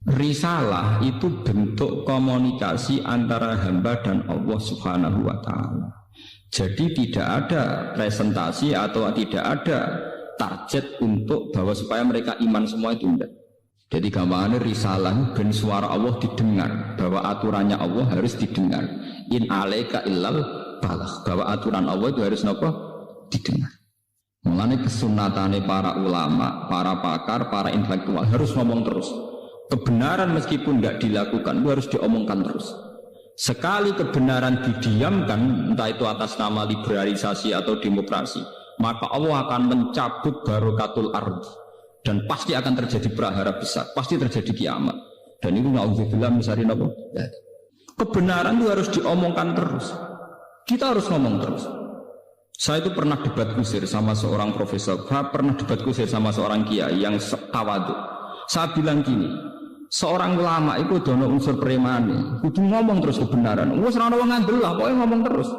Risalah itu bentuk komunikasi antara hamba dan Allah Subhanahu wa Ta'ala. Jadi tidak ada presentasi atau tidak ada target untuk bahwa supaya mereka iman semua itu enggak. Jadi gambarannya risalah ben suara Allah didengar, bahwa aturannya Allah harus didengar. In alaika illal balagh, bahwa aturan Allah itu harus apa? Didengar. Mulane kesunatane para ulama, para pakar, para intelektual harus ngomong terus. Kebenaran meskipun tidak dilakukan itu harus diomongkan terus. Sekali kebenaran didiamkan, entah itu atas nama liberalisasi atau demokrasi, maka Allah akan mencabut barokatul ardh dan pasti akan terjadi prahara besar, pasti terjadi kiamat. Dan itu na'udzubillah misalnya apa? Kebenaran itu harus diomongkan terus. Kita harus ngomong terus. Saya itu pernah debat kusir sama seorang profesor, pernah debat kusir sama seorang kiai yang tawadhu. Saya bilang gini, seorang ulama itu dono unsur premane, kudu ngomong terus kebenaran. Wes ora ono wong ngandel lah, pokoke ngomong terus.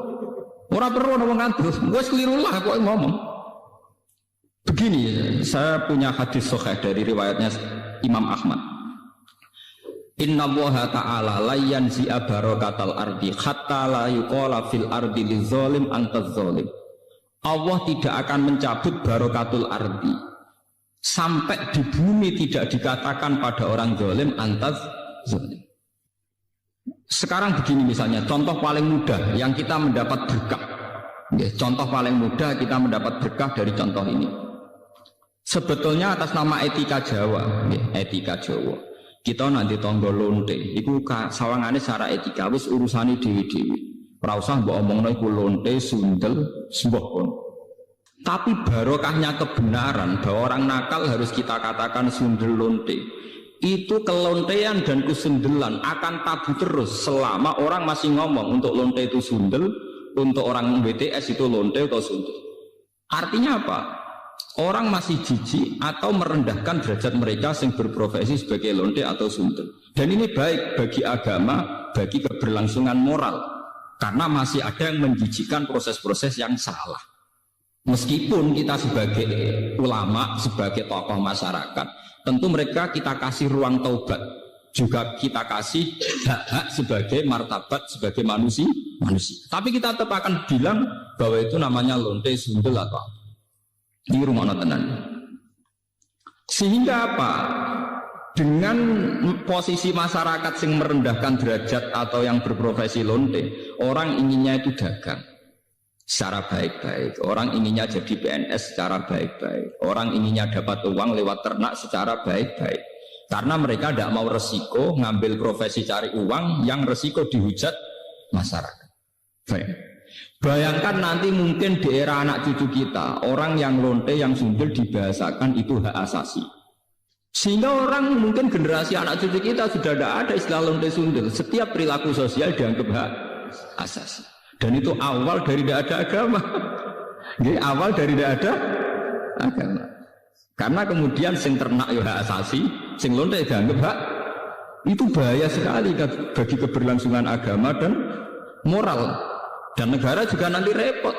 Ora perlu ono wong ngandel, wes keliru lah pokoke ngomong. Begini, saya punya hadis sahih dari riwayatnya Imam Ahmad. Inna Allaha ta'ala la yanzi'a barakatal ardi hatta la yuqala fil ardi lizalim antaz zalim. Allah tidak akan mencabut barokatul ardi sampai di bumi tidak dikatakan pada orang zalim antaz zalim. Sekarang begini misalnya, contoh paling mudah yang kita mendapat berkah. Contoh paling mudah kita mendapat berkah dari contoh ini. Sebetulnya atas nama etika Jawa, etika Jawa. Kita nanti tonggo lonte, itu sawangane secara etika wis urusane dewi-dewi. Ora usah mbok omongno iku lonte, sundel, sembuh pun. Tapi barokahnya kebenaran bahwa orang nakal harus kita katakan sundel lonte. Itu kelontean dan kesundelan akan tabu terus selama orang masih ngomong untuk lonte itu sundel, untuk orang BTS itu lonte atau sundel. Artinya apa? Orang masih jijik atau merendahkan derajat mereka yang berprofesi sebagai lonte atau sundel. Dan ini baik bagi agama, bagi keberlangsungan moral. Karena masih ada yang menjijikkan proses-proses yang salah. Meskipun kita sebagai ulama, sebagai tokoh masyarakat, tentu mereka kita kasih ruang taubat. Juga kita kasih hak-hak sebagai martabat, sebagai manusia. Tapi kita tetap akan bilang bahwa itu namanya lonte, sundel atau apa. Di rumah tenan. Sehingga apa? Dengan posisi masyarakat yang merendahkan derajat atau yang berprofesi lonte, orang inginnya itu dagang secara baik-baik, orang inginnya jadi PNS secara baik-baik, orang inginnya dapat uang lewat ternak secara baik-baik, karena mereka tidak mau resiko ngambil profesi cari uang yang resiko dihujat masyarakat. Baik. Bayangkan nanti mungkin di era anak cucu kita, orang yang lonte, yang sundel dibahasakan itu hak asasi. Sehingga orang mungkin generasi anak cucu kita sudah tidak ada istilah lonte sundel. Setiap perilaku sosial dianggap hak asasi. Dan itu awal dari tidak ada agama. Awal dari tidak ada agama. Karena kemudian sing ternak ya hak asasi, sing lonte dianggap hak. Itu bahaya sekali bagi keberlangsungan agama dan moral. Dan negara juga nanti repot.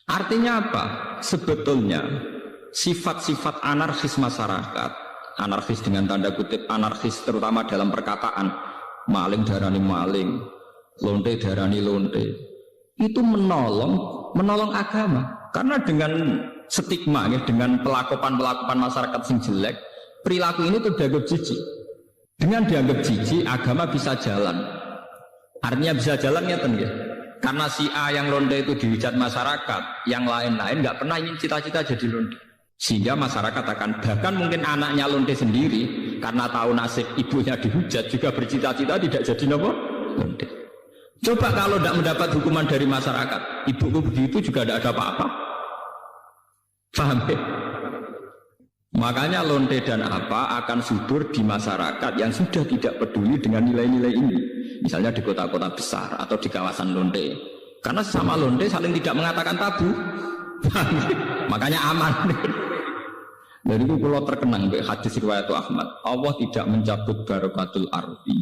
Artinya apa? Sebetulnya sifat-sifat anarkis masyarakat, anarkis dengan tanda kutip anarkis terutama dalam perkataan, maling darani maling, lonte darani lonte, itu menolong agama. Karena dengan stigma, ya, dengan pelakuan masyarakat yang jelek, perilaku ini tuh dianggap jijik. Dengan dianggap jijik, agama bisa jalan. Artinya bisa jalan ya tentu. Karena si A yang lonte itu dihujat masyarakat, yang lain-lain nggak pernah ingin cita-cita jadi lonte. Sehingga masyarakat akan, bahkan mungkin anaknya lonte sendiri, karena tahu nasib ibunya dihujat, juga bercita-cita tidak jadi lonte. Coba kalau tidak mendapat hukuman dari masyarakat, ibuku begitu juga tidak ada apa-apa. Paham ya? Makanya lonte dan apa akan subur di masyarakat yang sudah tidak peduli dengan nilai-nilai ini. Misalnya di kota-kota besar atau di kawasan lonte. Karena sesama lonte saling tidak mengatakan tabu. Makanya aman. Dari itu kalau terkenang hadis riwayat Ahmad, Allah tidak mencabut barokatul ardi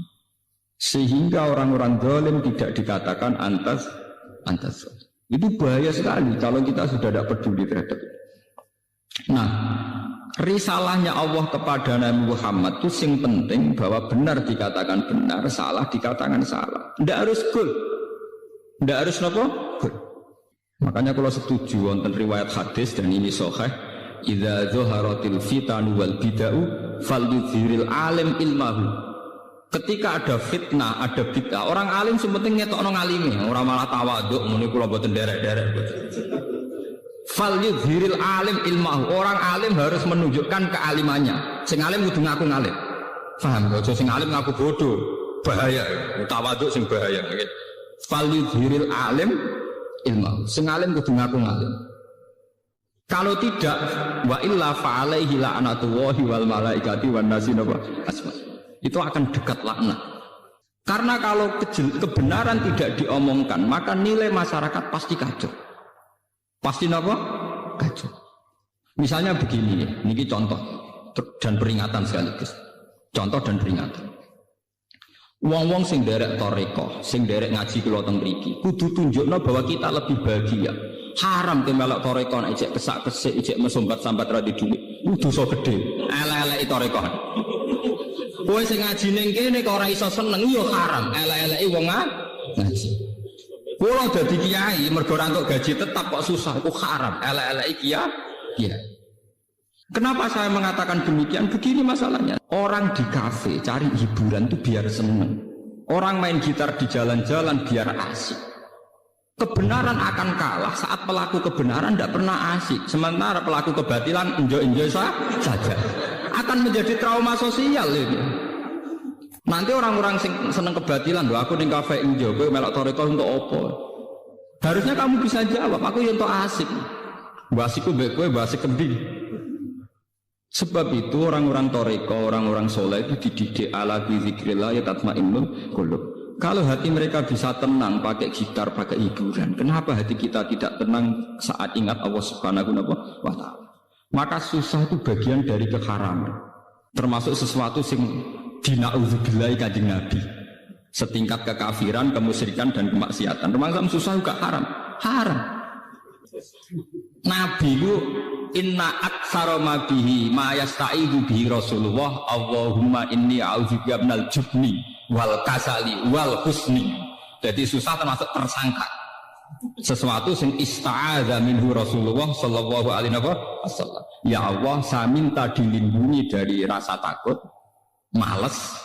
sehingga orang-orang zalim tidak dikatakan antas. Itu bahaya sekali kalau kita sudah tidak peduli terhadap itu. Nah, risalahnya Allah kepada Nabi Muhammad itu sing penting bahwa benar dikatakan benar, salah dikatakan salah. Tidak harus gol, tidak harus apa? Gol. Makanya kalau setuju wonten riwayat hadis dan ini sahih, idza zaharatil fitanu wal bid'u falyudhiril alim ilmahu. Ketika ada fitnah, ada bid'ah, orang alim sepenting ngetokno ngalime, ora malah tawaduk muni kula mboten derek-derek. Falyudhiril alim ilmahu. Orang alim harus menunjukkan kealimannya. Sing alim kudu ngaku ngalim. Paham? Aja sing alim ngaku bodoh. Bahaya. Tawaduk sing bahaya. Falyudhiril alim ilmahu. Sing alim kudu ngaku ngalim. Kalau tidak, wa illa fa'alaihi la'natullahi wal malaikati wan nasi asma. Itu akan dekat laknat. Karena kalau kebenaran tidak diomongkan, maka nilai masyarakat pasti kacau. Pasti apa? Kacau. Misalnya begini, ini contoh dan peringatan sekaligus. Contoh dan peringatan. Wong-wong sing derek toreko, sing derek ngaji kula teng mriki, kudu tunjukno bahwa kita lebih bahagia. Haram ke melok toreko nek ijek kesak-kesik, ijek mesombat-sambat ra di dhuwit. Dosa gedhe. Elek-eleki toreko. Kowe sing ngaji ning kene kok ora iso seneng yo haram. Elek-eleki wong ngaji. Kula dadi kiai mergo ora entuk gaji tetap kok susah, itu haram. Elek-eleki kiai. Kenapa saya mengatakan demikian? Begini masalahnya. Orang di kafe cari hiburan itu biar seneng. Orang main gitar di jalan-jalan biar asik. Kebenaran akan kalah saat pelaku kebenaran tidak pernah asik. Sementara pelaku kebatilan enjoy-enjoy saja. Akan menjadi trauma sosial ini. Nanti orang-orang seneng kebatilan, loh aku ning kafe enjoy, kowe melok toreko untuk apa? Harusnya kamu bisa jawab, aku yang untuk asik. Basiku mbek kowe basik kendi. Sebab itu orang-orang toreko, orang-orang soleh itu dididik ala dzikrillah ya tatmainnul qulub. Kalau hati mereka bisa tenang pakai gitar, pakai hiburan, kenapa hati kita tidak tenang saat ingat Allah Subhanahu wa ta'ala? Maka susah itu bagian dari keharaman. Termasuk sesuatu yang dina'udzubillahi kanjeng Nabi. Setingkat kekafiran, kemusyrikan dan kemaksiatan. Termasuk susah juga haram. Haram. Nabi itu inna aktsara ma bihi ma yasta'idu bihi Rasulullah Allahumma inni a'udzubika minal jubni wal kasali wal husni. Jadi susah termasuk tersangka. Sesuatu yang ista'adha minhu Rasulullah sallallahu alaihi wasallam. Ya Allah, saya minta dilindungi dari rasa takut, malas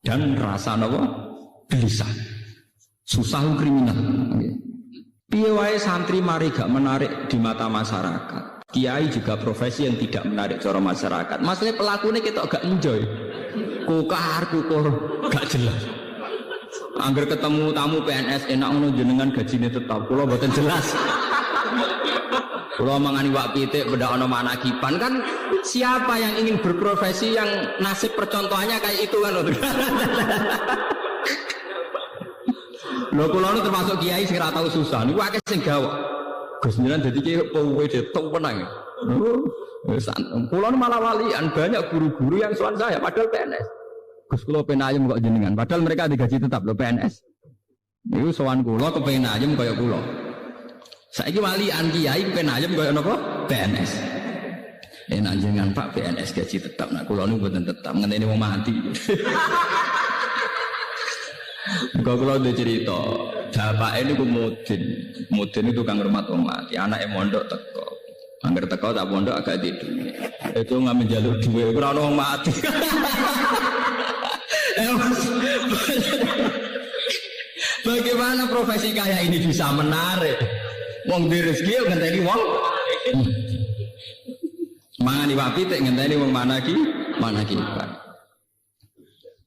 dan rasa gelisah. Susah kriminal. Piye wae santri mari gak menarik di mata masyarakat. Kiai juga profesi yang tidak menarik cara masyarakat. Masalahnya pelakunya kita gak enjoy. Kukur gak jelas. Angger ketemu tamu PNS enak ngono jenengan gajine tetap. Kula mboten jelas. Kula mangani wak pitik beda ana manakiban kan siapa yang ingin berprofesi yang nasib percontohannya kayak itu kan. Lho kula nu termasuk kiai sing ora tau susah. Niku akeh sing gawok. Gus jenengan dadi kiai kowe detok penang. Kula nu malah walian banyak guru-guru yang soal saya padahal PNS. Gus kula pengen ayem kok jenengan. Padahal mereka digaji tetap lho PNS. Niku sowan kula kepengin ayem kaya kula. Saiki walian kiai pengen ayem kaya napa? PNS. Enak jenengan Pak PNS gaji tetap. Nah kula nu mboten tetap ngenteni wong mati. Kalau udah cerita, bapak ini ku mudin itu tukang rumah wong mati, anak mondok teko, angger teko tak mondok agak tidur, itu nggak menjalur duit, kurang wong mati. Bagaimana profesi kayak ini bisa menarik? Wong di rezeki ngenteni wong, mangani wapi tak ngenteni wong mana ki.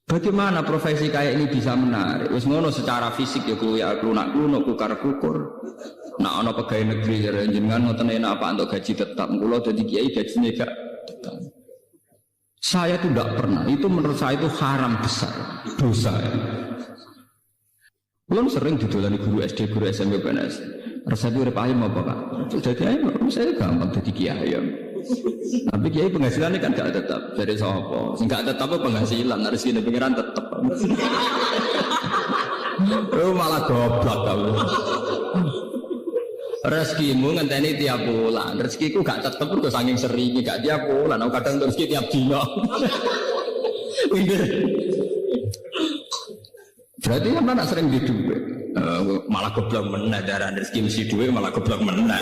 Bagaimana profesi kayak ini bisa menarik? Wis ngono secara fisik ya kuwi klunak-klunuk kukar-kukur. Nak ana pegawai negeri jenengan ngoten enak apa untuk gaji tetap. Kula dadi kiai gajinya gak tetap. Saya itu tidak pernah. Itu menurut saya itu haram besar, dosa. Belum sering didolani guru SD, guru SMP, PNS. Resep urip ayam apa Pak? Dadi ayam saya gampang dadi kiai. Tapi kiai penghasilannya kan gak tetap dari sopo, gak tetap penghasilan harus gini pengiran tetap. Malah goblok kamu. Rezekimu ngenteni tiap bulan. Rezekiku gak tetep kok saking sering gak tiap bulan. Aku kadang rezeki tiap dino. Berarti kan nak sering di duit. Malah goblok meneh darah rezeki mesti duit malah goblok meneh.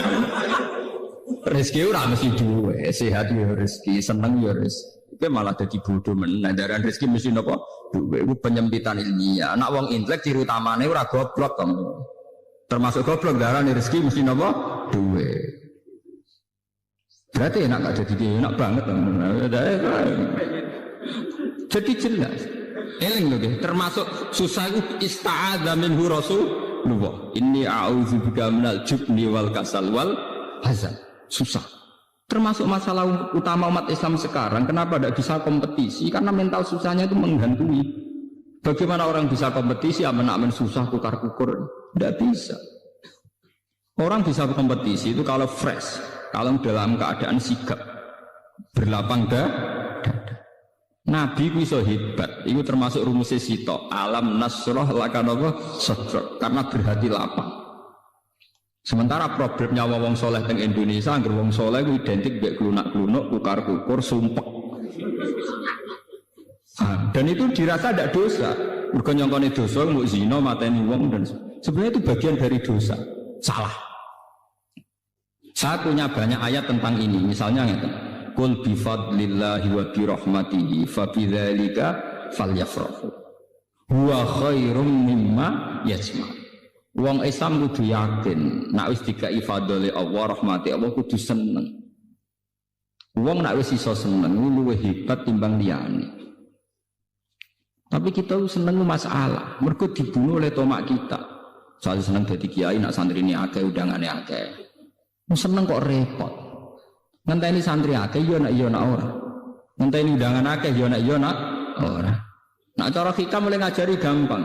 Rezeki ora mesti duit, sehat ya rezeki, seneng ya rezeki. Itu malah jadi bodoh meneh darah rezeki mesti napa? Duit. Itu penyempitan ilmiah. Nak wong intelek ciri utamane ora goblok kamu. Termasuk goblok darah rezeki mesti napa? Duit. Berarti enak gak jadi enak banget. Jadi jelas. Eling lho nggih, termasuk susah itu ista'adza minhu Rasulullah. Inni a'udzubika minal jubni wal kasal wal hazan. Susah. Termasuk masalah utama umat Islam sekarang, kenapa tidak bisa kompetisi? Karena mental susahnya itu menghantui. Bagaimana orang bisa kompetisi, aman-aman susah, kukar-kukur? Tidak bisa. Orang bisa kompetisi itu kalau fresh, kalau dalam keadaan sigap, berlapang dada. Nabi ku iso hebat, itu termasuk rumusnya Sito. Alam nasroh lakanapa sadrak, karena berhati lapang. Sementara problemnya wong soleh teng Indonesia, angger wong soleh ku identik mbek klunak-klunuk, kukar-kukur, sumpek. Dan itu dirasa tidak dosa. Mergo nyongkone dosa mbok zina mateni wong dan sebenarnya itu bagian dari dosa. Salah. Saya punya banyak ayat tentang ini, misalnya ngeten. Qul bi fadlillahi wa bi rahmatihi fa bidzalika falyafrahu huwa khairum mimma yajma. Wong Islam kudu yakin nek wis dikai fadhole Allah rahmati Allah kudu seneng. Wong nek wis iso seneng luwih hebat timbang liyane. Tapi kita seneng masalah, mergo dibunuh oleh tomak kita. Soal seneng dadi kiai nak santrine akeh undangane akeh. Seneng kok repot. Ngenteni santri akeh yo nak ora. Ngenteni undangan akeh yo nak ora. Nak cara hikam mulai ngajari gampang.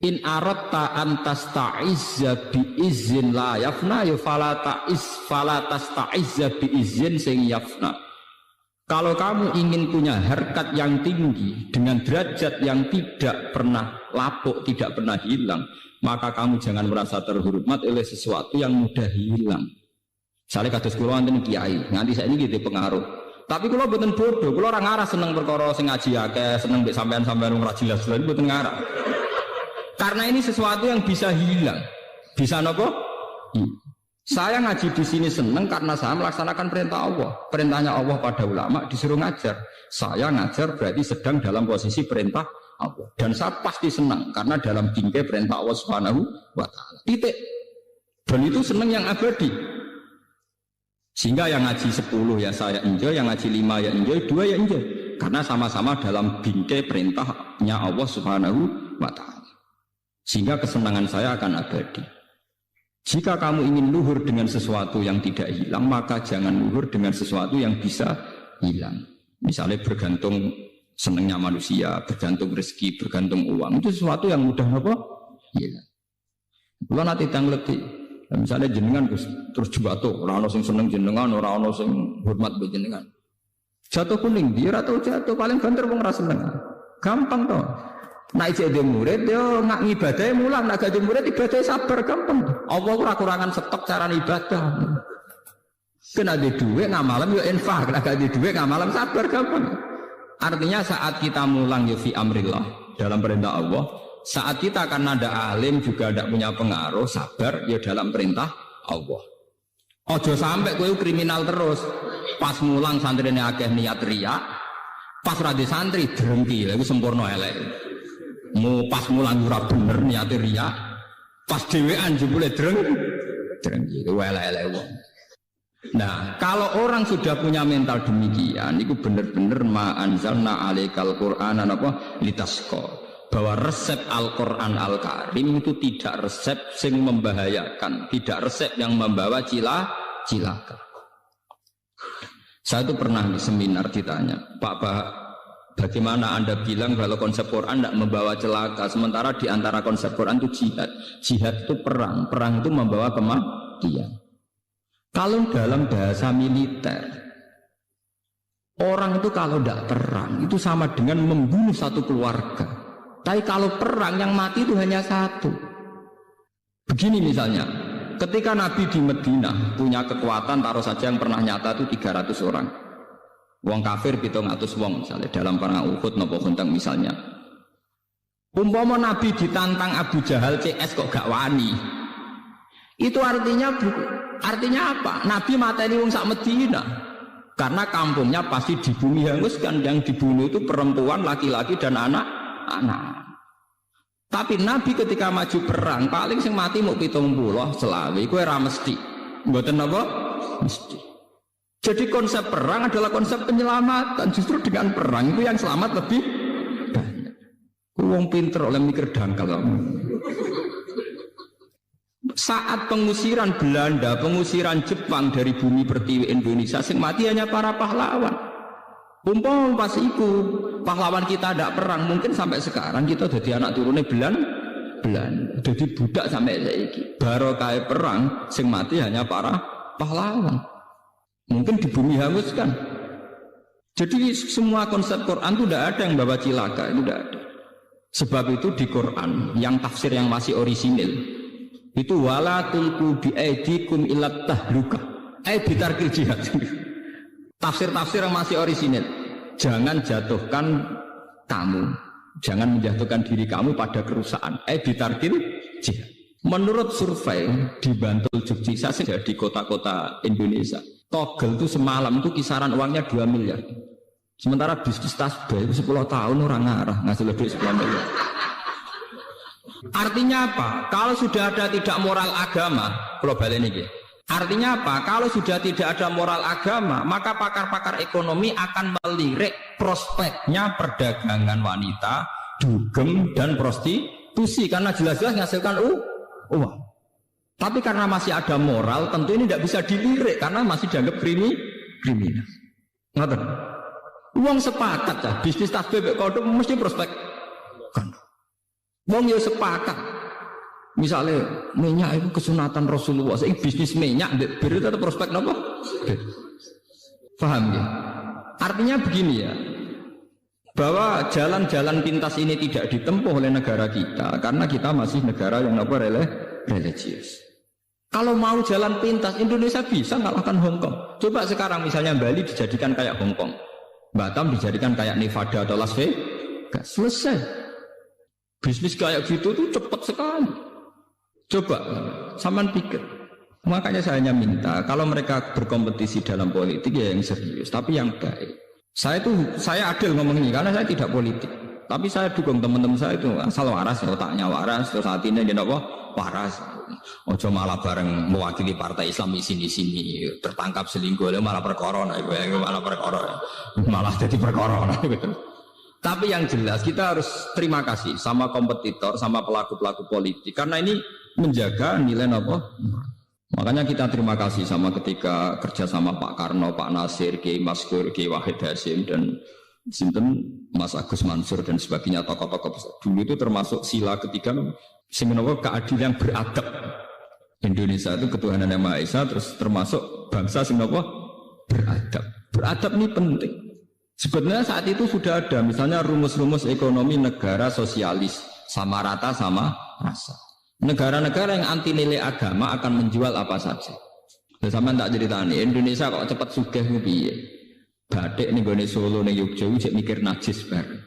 In aratta antasta'izza bi izin la yafna ya fala tasta'izza bi izin sing yafna. Kalau kamu ingin punya harkat yang tinggi dengan derajat yang tidak pernah lapuk, tidak pernah hilang, maka kamu jangan merasa terhormat oleh sesuatu yang mudah hilang. Misalnya kados kula wonten kiai, nganti saiki gitu pengaruh. Tapi kula mboten bodoh, kula ora ngarah seneng perkara sing ngaji akeh, seneng mbek sampean-sampean ora jelas-jelas mboten ngarah. Karena ini sesuatu yang bisa hilang. Bisa napa? Saya ngaji di sini seneng karena saya melaksanakan perintah Allah. Perintahnya Allah pada ulama disuruh ngajar. Saya ngajar berarti sedang dalam posisi perintah Allah. Dan saya pasti senang karena dalam bingkai perintah Allah Subhanahu wa taala. Titik. Dan itu seneng yang abadi. Sehingga yang ngaji 10 ya saya enjoy, yang ngaji 5 ya enjoy, 2 ya enjoy. Karena sama-sama dalam bingkai perintahnya Allah Subhanahu wa ta'ala. Sehingga kesenangan saya akan abadi. Jika kamu ingin luhur dengan sesuatu yang tidak hilang, maka jangan luhur dengan sesuatu yang bisa hilang. Misalnya bergantung senangnya manusia, bergantung rezeki, bergantung uang. Itu sesuatu yang mudah apa? Hilang. Kalau nanti tanglepi. Nah, misalnya jenengan terus jatuh, orang sing seneng jenengan, orang sing hormat be jenengan. Jatuh kuning, dia atau jatuh paling banter wong ra seneng. Gampang toh. Nek jadi murid yo ngak ngibadahe mulang, nek jadi murid ibadah sabar gampang. Allah ora kurangan stok cara ibadah. Kena ada duit ngamalam yo infak, nek ada duit ngamalam sabar gampang. Artinya saat kita mulang yo fi amrillah dalam perintah Allah. Saat kita karena ada alim juga tidak punya pengaruh, sabar ya dalam perintah Allah. Ojo sampai kowe kriminal terus. Pas mulang santrine akeh niat riya, pas rada santri drengki, lha iku sempurna elek. Mu pas mulang ora bener niat riya, pas dhewean jebule drengki, elek-elek wong. Nah, kalau orang sudah punya mental demikian, itu benar-benar ma anzalna alaikal qur'ana napa litasqa. Bahwa resep Al-Quran Al-Karim itu tidak resep yang membahayakan, tidak resep yang membawa cilaka. Saya itu pernah di seminar ditanya, Pak, bagaimana Anda bilang kalau konsep Quran tidak membawa celaka, sementara di antara konsep Quran itu jihad. Jihad itu perang, perang itu membawa kematian. Kalau dalam bahasa militer, orang itu kalau tidak perang itu sama dengan membunuh satu keluarga. Tapi kalau perang yang mati itu hanya satu. Begini misalnya, ketika Nabi di Madinah punya kekuatan, taruh saja yang pernah nyata itu 300 orang. Wong kafir 700 wong misalnya dalam perang Uhud nopo Huntang misalnya. Umpama Nabi ditantang Abu Jahal CS kok gak wani. Itu artinya apa? Nabi mateni wong sak Madinah. Karena kampungnya pasti di bumi hanguskan, yang dibunuh itu perempuan, laki-laki dan anak. Tapi Nabi ketika maju perang paling sing mati mau 70 selawe iku ora mesti. Mboten apa? Mesti. Jadi konsep perang adalah konsep penyelamatan. Justru dengan perang itu yang selamat lebih banyak. Wong pinter oleh mikir dangkal. Saat pengusiran Belanda, pengusiran Jepang dari bumi pertiwi Indonesia, sing mati hanya para pahlawan. Umpama pas iku pahlawan kita tidak perang, mungkin sampai sekarang kita jadi anak turunnya Belanda, jadi budak sampai saiki. Barokah perang, sing mati hanya para pahlawan. Mungkin di bumi hanguskan. Jadi semua konsep Quran itu tidak ada yang bawa cilaka, itu tidak ada. Sebab itu di Quran yang tafsir yang masih orisinil itu wala tulqu bi aidikum ila tahluka. Bitarkil jihad. Tafsir-tafsir yang masih orisinil. Jangan jatuhkan kamu, jangan menjatuhkan diri kamu pada kerusakan. Bitarkil jihad. Menurut survei di Bantul Jogja di kota-kota Indonesia, togel itu semalam itu kisaran uangnya 2 miliar. Sementara bisnis tasbih itu 10 tahun orang ngarah ngasih lebih 10 miliar. Artinya apa? Kalau sudah ada tidak moral agama, global ini. Artinya apa? Kalau sudah tidak ada moral agama, maka pakar-pakar ekonomi akan melirik prospeknya perdagangan wanita, dugem dan prostitusi karena jelas-jelas menghasilkan uang. Tapi karena masih ada moral, tentu ini tidak bisa dilirik karena masih dianggap kriminal. Ngerti? Uang sepakat lah, bisnis tasbih kondom mesti prospek kondom. Wong yo sepakat. Misalnya minyak itu kesunatan Rasulullah, saya bisnis minyak bir itu prospek apa? Paham ya? Artinya begini ya, bahwa jalan-jalan pintas ini tidak ditempuh oleh negara kita karena kita masih negara yang apa religius. Kalau mau jalan pintas, Indonesia bisa ngalahkan Hong Kong. Coba sekarang misalnya Bali dijadikan kayak Hong Kong, Batam dijadikan kayak Nevada atau Las Vegas, selesai. Bisnis kayak gitu tuh cepat sekali. Coba, sampean pikir. Makanya saya hanya minta, kalau mereka berkompetisi dalam politik ya yang serius, tapi yang baik. Saya adil ngomong ini karena saya tidak politik. Tapi saya dukung teman-teman saya itu asal waras, otaknya waras, terus hatinya dia apa? Waras. Ojo malah bareng mewakili partai Islam di sini tertangkap selingkuh, malah perkara, malah jadi perkara gitu. Tapi yang jelas kita harus terima kasih sama kompetitor, sama pelaku-pelaku politik karena ini menjaga nilai apa? Makanya kita terima kasih sama ketika kerja sama Pak Karno, Pak Nasir, Kiai Maskur, Kiai Wahid Hasim dan Sinten Mas Agus Mansur dan sebagainya tokoh-tokoh besar. Dulu itu termasuk sila ketiga sing menapa keadilan beradab. Indonesia itu ketuhanan Yang Maha Esa terus termasuk bangsa sing menapa beradab. Beradab ini penting. Sebenarnya saat itu sudah ada misalnya rumus-rumus ekonomi negara sosialis sama rata sama rasa. Negara-negara yang anti nilai agama akan menjual apa saja. Sama tak ceritani Indonesia kok cepat sugih piye. Batik ning gone Solo ning Yogyakarta mikir najis bareng.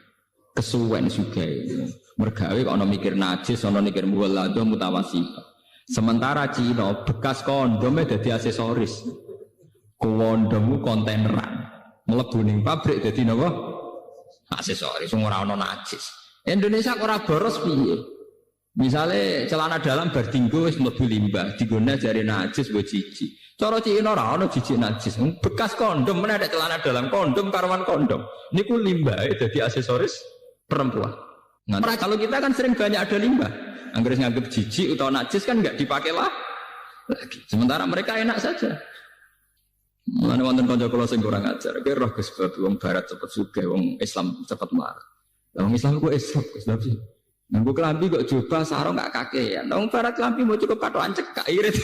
Kesuwen sugih. Mergawe kok ana mikir najis, ana mikir mulado mutawasif. Sementara Cina bekas kondomnya dadi aksesoris. Kondommu kontaineran. Mlebu ning pabrik dadi napa? Aksesoris ora ana najis. Indonesia kok ora boros piye? Misale celana dalam bar dinggo wis mlebu limbah, digone jare najis mbok jiji. Cara Cina ora ana jiji najis. Bekas kondom meneh ada celana dalam kondom karuan kondom. Niku limbah dadi aksesoris perempuan. Nah, kalau kita kan sering banyak ada limbah. Anggere nganggep jiji utawa najis kan enggak dipakai lah lagi. Sementara mereka enak saja. Mulane wonten kanca kula sing kurang ajar, ki roh Gus wong barat cepet sugih, wong Islam cepet mlarat. Wong Islam ku esok Gus Nabi. Nanggo klambi kok jubah sarung gak kakean. Wong barat klambi mau cukup patokan cekak irit.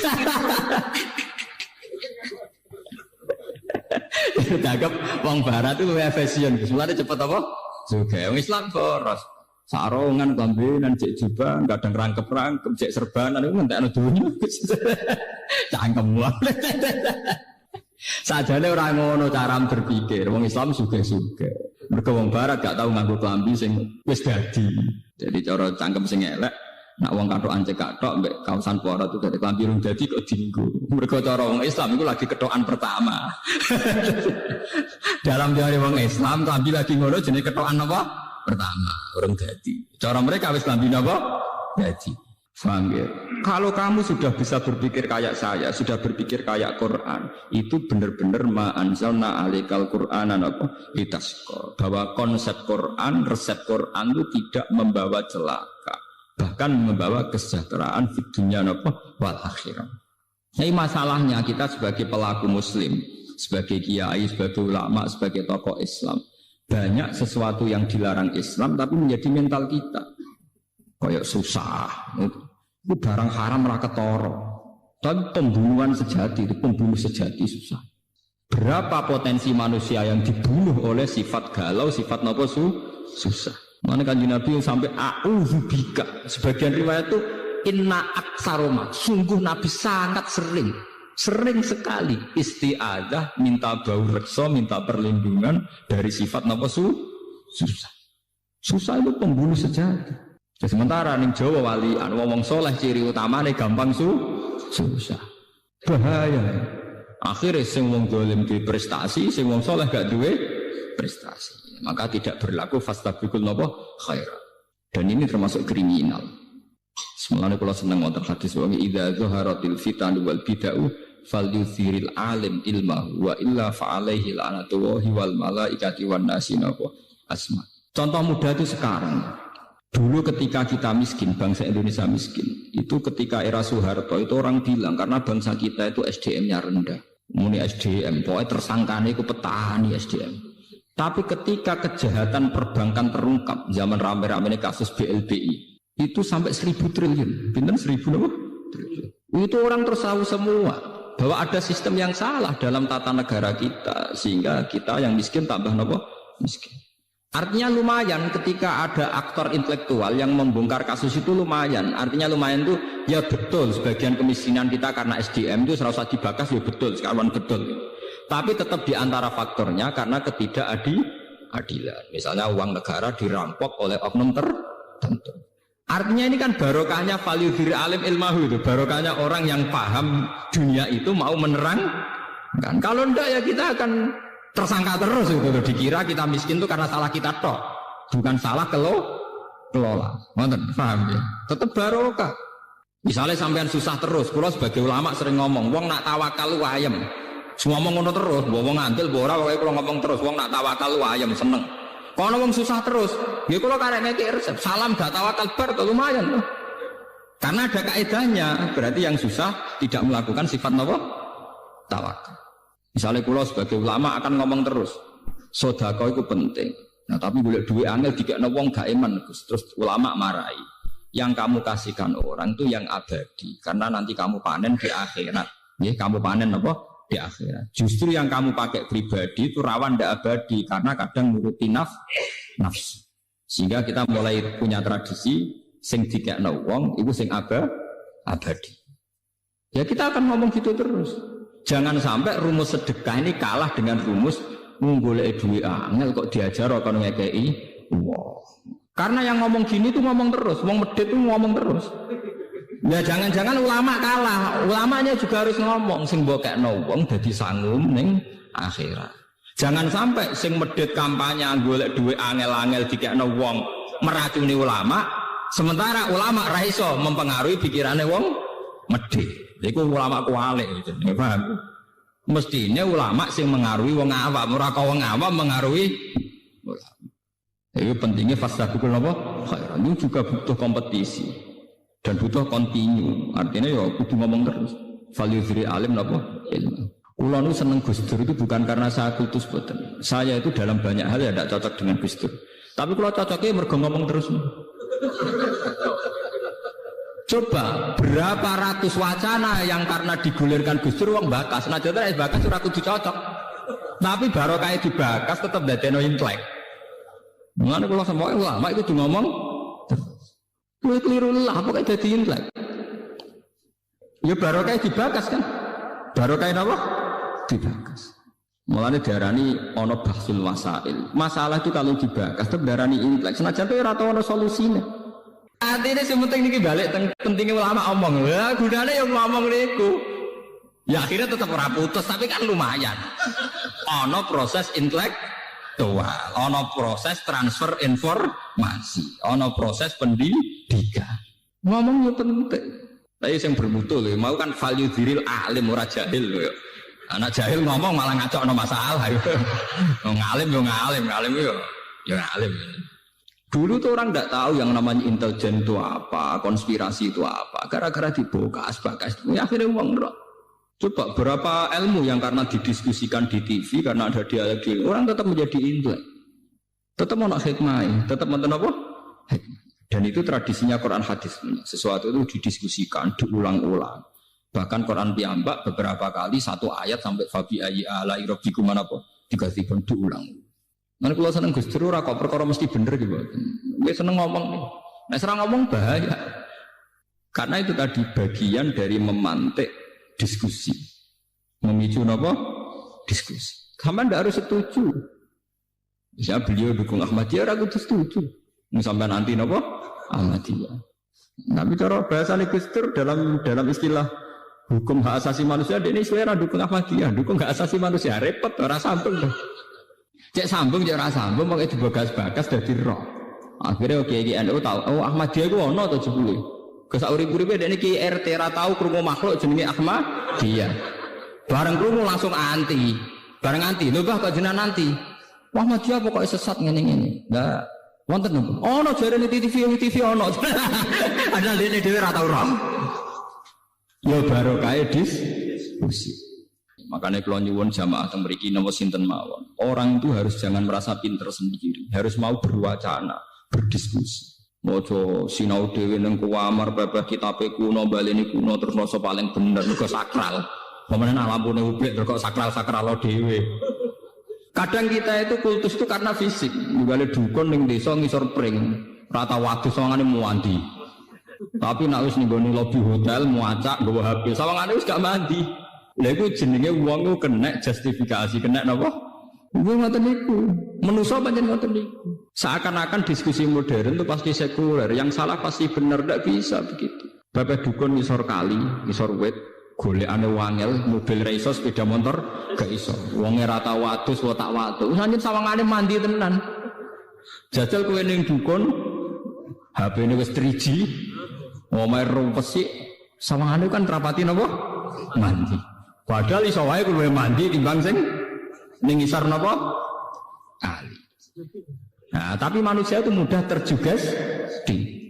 Tanggap wong barat itu fashion, Gus. Mulane cepet apa? Sugih. Wong Islam boros. Sarongan klambenan cek jubah, kadang rangkep-rangkep cek serbanan iku ngentekno donya. Cangkem wae. Sajane ora ngono cara berpikir. Wong Islam suge-suge. Mergo wong barat gak tau nganggo klambi sing wis dadi. Jadi cara cangkem sing elek, nak wong kathokan cek kathok mbek kaosan porat itu dadi klambi rung dadi kok dienggo. Mergo cara wong Islam iku lagi kethokan pertama. Dalam teori wong Islam klambi lagi ngono jenenge kethokan apa? Pertama, orang dadi. Cara mereka wis klambi napa? Dadi. Paham ya? Kalau kamu sudah bisa berpikir kayak saya, sudah berpikir kayak Quran, itu benar-benar ma'anzalna alikal Qur'anan apa? Litasqa. Bahwa konsep Quran, resep Quran itu tidak membawa celaka, bahkan membawa kesejahteraan di dunia apa? Wal akhirah. Jadi masalahnya kita sebagai pelaku muslim, sebagai kiai, sebagai ulama, sebagai tokoh Islam, banyak sesuatu yang dilarang Islam tapi menjadi mental kita. Kayak susah, itu barang haram ra ketara. Tapi pembunuhan sejati, itu pembunuh sejati susah. Berapa potensi manusia yang dibunuh oleh sifat galau, sifat napa susah. Mana Kanjeng Nabi sampai a'udzubika. Sebagian riwayat itu inna aksaroma. Sungguh Nabi sangat sering sekali isti'adzah, minta bau reksa, minta perlindungan dari sifat napa susah. Susah itu pembunuh sejati. Sementara ning Jawa walian wong soleh ciri utamane gampang susah. Bahaya. Akhirnya sing wong dolim duwe prestasi, sing wong soleh gak duwe prestasi. Maka tidak berlaku fastabiqul napa khairat. Dan ini termasuk kriminal. Semalane kula seneng wonten hadis wong idza zaharatil fitan wal bid'ah falyuthiril alim ilmahu wa illa fa alaihi la'natullahi wal malaikati wan nasi napa asma. Contoh mudah itu sekarang. Dulu ketika kita miskin, bangsa Indonesia miskin, itu ketika era Soeharto itu orang bilang karena bangsa kita itu SDM-nya rendah. Muni SDM, pokoknya tersangkanya itu petani SDM. Tapi ketika kejahatan perbankan terungkap, zaman rame-rame kasus BLBI, itu sampai 1.000 triliun. Benar 1.000 apa? Triliun. Itu orang tersawu semua bahwa ada sistem yang salah dalam tata negara kita, sehingga kita yang miskin tambah apa? Miskin. Artinya lumayan ketika ada aktor intelektual yang membongkar kasus itu lumayan. Artinya lumayan itu ya betul sebagian kemiskinan kita karena SDM itu serasa dibakas ya betul, sekarang betul. Tapi tetap diantara faktornya karena ketidakadilan. Misalnya uang negara dirampok oleh oknum tertentu. Artinya ini kan barokahnya value diri alim ilmahu itu. Barokahnya orang yang paham dunia itu mau menerang. Kan kalau enggak ya kita akan tersangka terus itu dikira kita miskin itu karena salah kita tok, bukan salah kelola. Nonton, paham ya? Tetap barokah. Misalnya sampean susah terus, kalau sebagai ulama sering ngomong, wong nak tawakal lu ayem. Ngomong ngono terus, wong ngantil ora wae kalau ngomong terus, wong nak tawakal lu ayem seneng. Kalau wong susah terus, ya kalau karek ngekek resep, salam gak tawakal bar tuh lumayan tuh. Karena ada kaedahnya, berarti yang susah tidak melakukan sifat apa? Tawakal. Misalnya kulo sebagai ulama akan ngomong terus, sedekah itu penting. Nah tapi boleh duit angel dikekno wong gak iman, terus ulama marahi. Yang kamu kasihkan orang itu yang abadi, karena nanti kamu panen di akhirat. Ya, kamu panen apa? Di akhirat. Justru yang kamu pakai pribadi itu rawan tidak abadi, karena kadang nuruti nafsu. Sehingga kita mulai punya tradisi, sing dikekno wong itu sing abadi. Ya kita akan ngomong gitu terus. Jangan sampai rumus sedekah ini kalah dengan rumus golek duit angel kok diajar kon ngekeki. Wow. Karena yang ngomong gini tuh ngomong terus, wong medhit tuh ngomong terus. Ya jangan-jangan ulama kalah, ulamanya juga harus ngomong sing mbokekno wong dadi sangum ning akhirat. Jangan sampai sing medhit kampanye golek duit angel-angel dikekno wong meracuni ulama, sementara ulama ra iso mempengaruhi pikirane wong medhit. Iku ulama kualik gitu, paham? Mestinya ulama sing mengaruhi wong awam, ora kok wong awam mengaruhi ulama. Itu pentingnya fastabiqul apa? Khairan. Itu juga butuh kompetisi dan butuh kontinu. Artinya ya kudu ngomong terus. Value alim apa? Ilmu. Kula nu seneng Gus Dur itu bukan karena saya kultus boten. Saya itu dalam banyak hal ya tidak cocok dengan Gus Dur. Tapi kalau cocoknya mergo ngomong terus. Coba berapa ratus wacana yang karena digulirkan Gus Dur wong bakas. Nah jare bakas ora kudu cocok. Tapi barokah dibakas tetap dadekno intelek. Mulane kula semua ulama itu ngomong Kowe keliru lah, pokoke dadi intelek. Ya barokah dibakas kan? Barokah apa? Dibakas. Mulane diarani ana bahsul masail. Masalah itu kalau dibakas itu diarani intelek. Senajan itu ora tau ana solusine. Artinya sing penting niki balik pentingnya ulama omong. Ya gunane yang ngomong niku. Ya akhirnya tetap ora putus tapi kan lumayan. Ana proses intelektual, ana proses transfer informasi, ana proses pendidikan. Ngomong yo penting. Tapi yang bermutu loh, mau kan value diril alim ora jahil loh. Anak jahil ngomong malah ngacok no masalah. Ngalim yo ngalim yo ngalim. Dulu tuh orang tidak tahu yang namanya intelijen itu apa, konspirasi itu apa. Gara-gara dibokas, ya akhirnya uang berat. Coba berapa ilmu yang karena didiskusikan di TV, karena ada dialog, orang tetap menjadi intelek. Tetap mau nak hikmah, tetap mau apa? Dan itu tradisinya Quran hadis. Sesuatu itu didiskusikan, diulang-ulang. Bahkan Quran piyambak beberapa kali satu ayat sampai fabi ayyi ala'i rabbikum apa diganti diulang. Mana kalau seneng Gus Dur ora kok perkara mesti bener gitu. Gue seneng ngomong nih. Nah serang ngomong bahaya. Karena itu tadi bagian dari memantik diskusi. Memicu apa? Diskusi. Kamu ndak harus setuju. Misalnya beliau dukung Ahmadiyah, aku tuh setuju. Sampai nanti apa? Ahmadiyah. Tapi cara bahasa Gus Dur dalam istilah hukum hak asasi manusia, ini selera dukung Ahmadiyah, dukung hak asasi manusia, repot, orang sambung tuh. Cek sambung, cek rasa sambung, makanya dibagas-bagas dari roh. Akhirnya oke, NU tahu, oh Ahmadiyah itu ono atau jebule. Kesauri-uripe ini ki RT ra tahu krungu makhluk jenenge Ahmadiyah. Bareng krungu langsung anti. Bareng anti, lho Mbah kok jenengan anti. Wah Ahmadiyah pokoke sesat ngene-ngene. Lah wonten nopo? Ono jarene TV ono. Ada dene dhewe ra tau roh. Ya barokah diskusi. Makanya kalau nyuwun jamaah yang mriki napa sinten mawon. Orang itu harus jangan merasa pinter sendiri, harus mau berwacana, berdiskusi. Mojo sinau dhewe nang kuamar babah kitabe kuno baleni kuno terus noso paling bener mergo sakral. Pemenen lampune ublik terus sakral dhewe. Kadang kita itu kultus itu karena fisik. Nggale dukun ning desa ngisor pring, rata waktu sawangane muandi. Tapi nek wis ning gone lobi hotel muacak nggawa HP, sawangane wis gak mandi. Lha iku jenenge wong ku kena justifikasi, kena napa? Wong ngoten niku. Manusa pancen ngoten niku. Seakan-akan diskusi modern itu pasti sekuler, yang salah pasti benar, tidak bisa begitu. Bapak dukun ngisor kali, ngisor wit, golekane wangel, mobil ra iso, sepeda motor gak iso. Wonge ra tau watus, wa tak watu. Sanjen sawangane mandi tenan. Jajal kowe ning dukun, HP-ne wis 3G, omahe rumpesi, sawangane kan rapati napa? Mandi. Padahal iso wae kowe mandi timbang sing ning ngisor napa? Kali. Nah, tapi manusia itu mudah terjugas di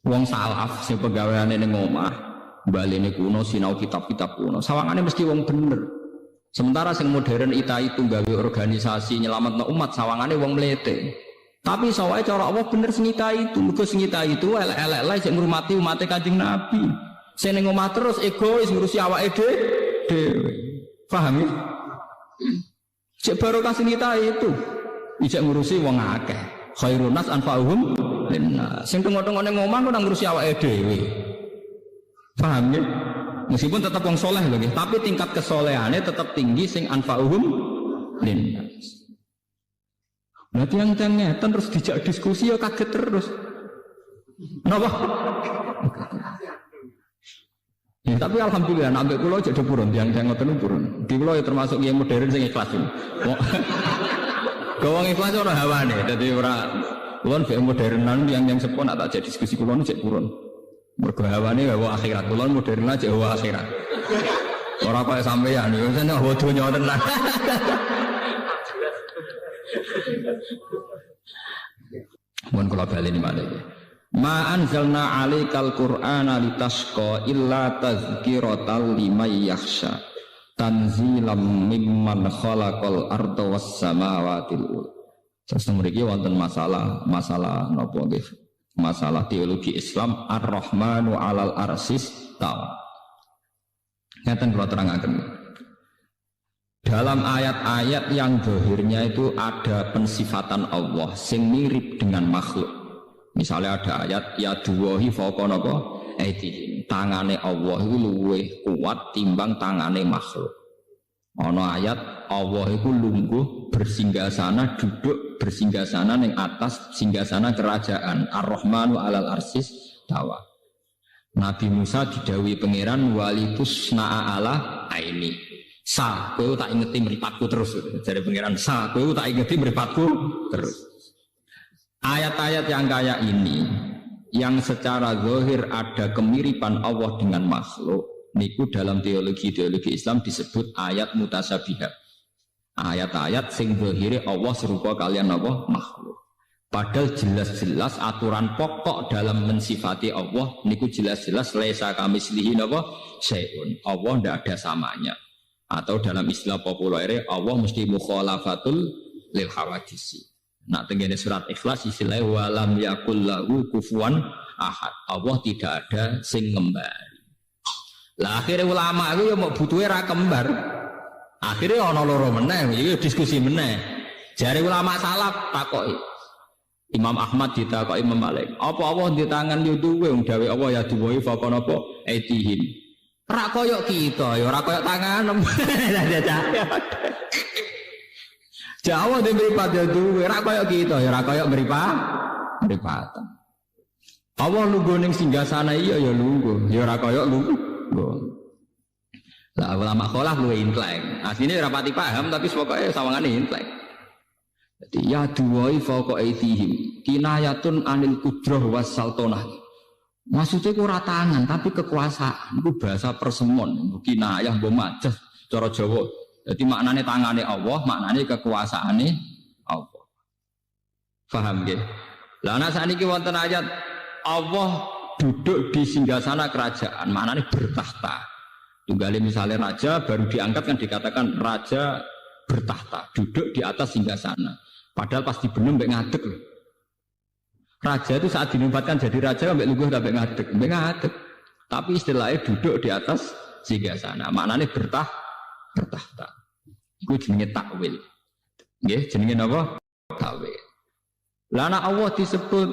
wong salaf sing pegawaiane ning omah, balene kuno sinau kitab-kitab kuno. Sawangane mesti wong bener. Sementara sing modern itu gawe organisasi nyelametno umat, sawangane wong mlete. Tapi sawae cara Allah bener sing itu, mergo sing itu elek-elek sing ngurmati umat Kanjeng Nabi. Sing ning omah terus egois ngurusi awake dhewe. Paham ya? Cek barokah sing itu. Ijak ngurusi wong akeh. Khairun nas anfa'uhum linnas. Sing tengok-tengok ning omah kok ngurusi awake dhewe. Paham ya? Meskipun tetap wong soleh lho nggih, tapi tingkat kesolehane tetap tinggi sing anfa'uhum linnas. Nah tiang-tiang ngeten terus dijak diskusi ya kaget terus. Napa? Ya, tapi alhamdulillah sampai kula jadi purun tiang-tiang ngoten purun. Di kula ya termasuk yang modern sing ikhlas. Gawang ikhlas ora hawane, dadi ora kulon be modernan yang sepon tak jadi diskusi kulon cek purun. Mergo hawane gawa akhirat, kulon modern aja gawa akhirat. Ora kaya sampeyan yo seneng donya tenan. Mun kula baleni malih. Ma anzalna 'alaikal qur'ana litasqa illa tazkiratal liman yakhsha tanzilam mimman khalaqal arda was samawati wal. Terus mriki wonten masalah napa nggih? Masalah teologi Islam Ar-Rahmanu 'alal arsis tawa. Ngaten kula terangaken. Dalam ayat-ayat yang zahirnya itu ada pensifatan Allah sing mirip dengan makhluk. Misalnya ada ayat ya duwahi fawqa napa aydihim. Tangane Allah iku luwih kuat timbang tangane makhluk. Ana ayat Allah iku lungguh bersinggasana duduk bersinggasana ning atas singgasana kerajaan Ar-Rahmanu 'alal arsis tawa. Nabi Musa didhawuhi pangeran walitus na'a ala aini. Sa kowe tak ingeti mripatku terus. Jare pangeran sa kowe tak ingeti mripatku terus. Ayat-ayat yang kayak ini yang secara zahir ada kemiripan Allah dengan makhluk niku dalam teologi Islam disebut ayat mutasyabihat. Ayat-ayat sing zahire Allah serupa kalian apa makhluk. Padahal jelas-jelas aturan pokok dalam mensifati Allah niku jelas-jelas laisa kamitslihi napa syai'un. Allah ndak ada samanya. Atau dalam istilah populer Allah mesti mukhalafatul lil hawadisi. Nak tengene surat Ikhlas istilahnya walam yakul lahu kufuwan ahad. Allah tidak ada sing ngembari. Lah akhirnya ulama itu ya mau butuhe ra kembar. Akhirnya ana loro meneh, iki diskusi meneh. Jare ulama salaf takoki. Imam Ahmad ditakoki Imam Malik, apa Allah di tangan yo duwe wong dawe Allah ya duwe faqon apa aitihin. Ra koyo kita ya ora koyo tangan. Jawa di meripat ya duwe, ora kaya kita, ya ora kaya meripatan. Allah lungguh ning singgasana iya ya lungguh, ya ora kaya lungguh. Lah ulama kholaf luwe intelek. Asline ora pati paham tapi pokoke sawangane intelek. Jadi ya duwai fauqa aitihim, kinayatun anil qudrah was sultanah. Maksudnya ora tangan tapi kekuasaan. Itu bahasa persemon, kinayah mbok majaz cara Jawa. Jadi maknanya tangannya Allah, maknanya kekuasaannya Allah. Faham ya? Lah ana saniki wonten ayat Allah duduk di singgasana kerajaan, maknanya bertahta. Tunggale misalnya raja baru diangkat kan dikatakan raja bertahta, duduk di atas singgasana. Padahal pas dibenem mbek ngadeg loh. Raja itu saat dinobatkan jadi raja mbek lungguh mbek ngadeg. Tapi istilahnya duduk di atas singgasana, maknanya bertahta. Iku jenenge takwil. Nggih, jenenge napa? Takwil. Lah ana Allah disebut